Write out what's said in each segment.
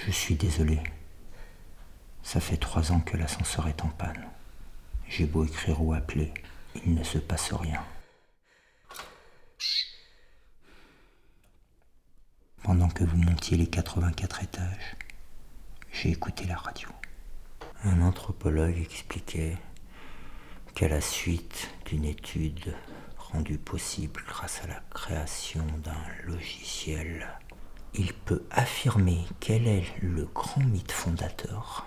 Je suis désolé. Ça fait 3 ans que l'ascenseur est en panne. J'ai beau écrire ou appeler, il ne se passe rien. Pendant que vous montiez les 84 étages, j'ai écouté la radio. Un anthropologue expliquait qu'à la suite d'une étude rendue possible grâce à la création d'un logiciel, il peut affirmer quel est le grand mythe fondateur,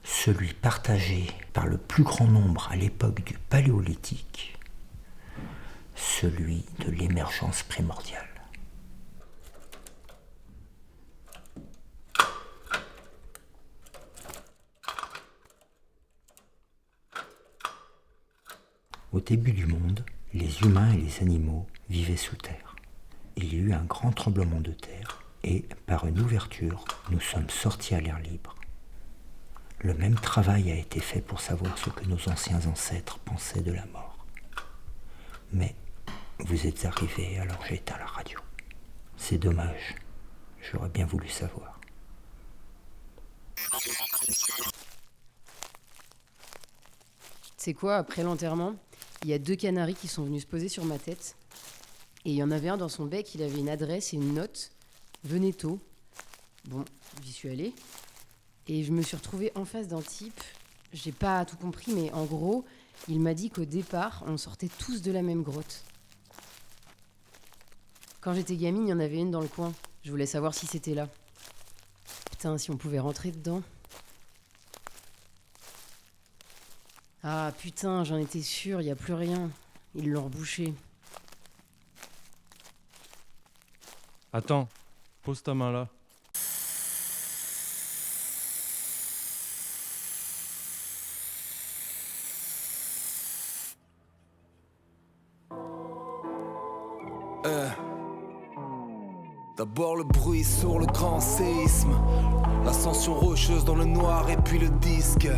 celui partagé par le plus grand nombre à l'époque du Paléolithique, celui de l'émergence primordiale. Au début du monde, les humains et les animaux vivaient sous terre. Il y eut un grand tremblement de terre et, par une ouverture, nous sommes sortis à l'air libre. Le même travail a été fait pour savoir ce que nos anciens ancêtres pensaient de la mort. Mais vous êtes arrivés, alors j'ai éteint la radio. C'est dommage, j'aurais bien voulu savoir. C'est quoi, après l'enterrement, il y a 2 canaris qui sont venus se poser sur ma tête. Et il y en avait un dans son bec, il avait une adresse et une note. Venez tôt. Bon, j'y suis allée. Et je me suis retrouvée en face d'un type. J'ai pas tout compris, mais en gros, il m'a dit qu'au départ, on sortait tous de la même grotte. Quand j'étais gamine, il y en avait une dans le coin. Je voulais savoir si c'était là. Putain, si on pouvait rentrer dedans. Ah putain, j'en étais sûre, y a plus rien. Ils l'ont rebouché. Attends, pose ta main là. D'abord le bruit sur le grand séisme, l'ascension rocheuse dans le noir et puis le disque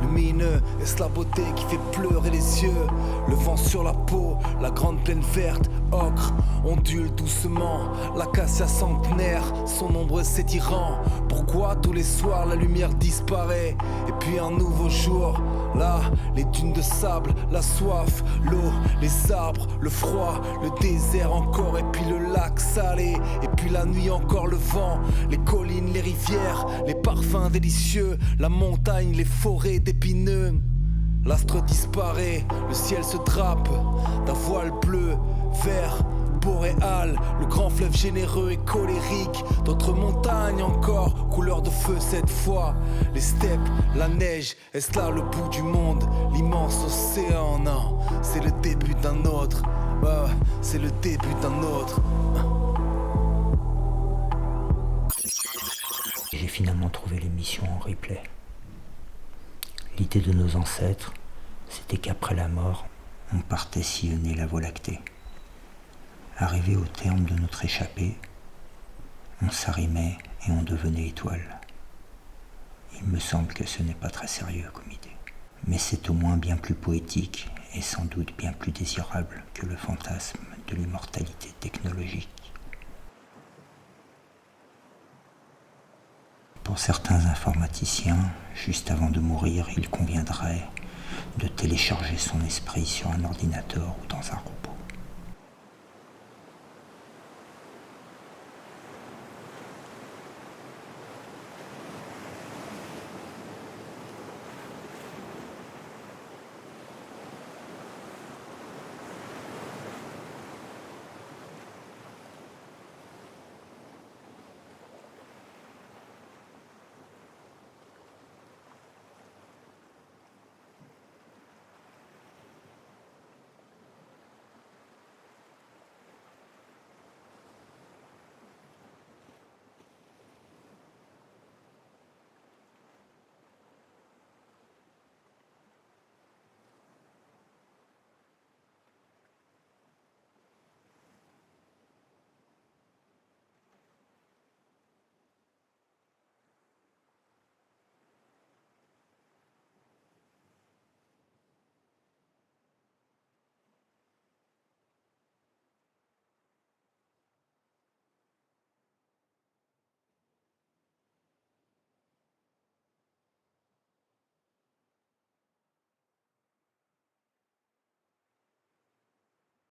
lumineux, est-ce la beauté qui fait pleurer les yeux? Le vent sur la peau, la grande plaine verte, ocre, ondule doucement, l'acacia centenaire, son ombre s'étirant. Pourquoi tous les soirs la lumière disparaît? Et puis un nouveau jour, là, les dunes de sable, la soif, l'eau, les arbres, le froid, le désert encore, et puis le lac salé, et puis la nuit encore, le vent, les collines, les rivières, les parfums délicieux, la montagne, les forêts d'épineux. L'astre disparaît, le ciel se drape d'un voile bleu, vert, boréal, le grand fleuve généreux et colérique. D'autres montagnes encore, couleur de feu cette fois. Les steppes, la neige, est-ce là le bout du monde? L'immense océan, non, c'est le début d'un autre. C'est le début d'un autre. J'ai finalement trouvé l'émission en replay. L'idée de nos ancêtres, c'était qu'après la mort, on partait sillonner la Voie lactée. Arrivé au terme de notre échappée, on s'arrimait et on devenait étoile. Il me semble que ce n'est pas très sérieux comme idée. Mais c'est au moins bien plus poétique et sans doute bien plus désirable que le fantasme de l'immortalité technologique. Pour certains informaticiens, juste avant de mourir, il conviendrait de télécharger son esprit sur un ordinateur ou dans un robot.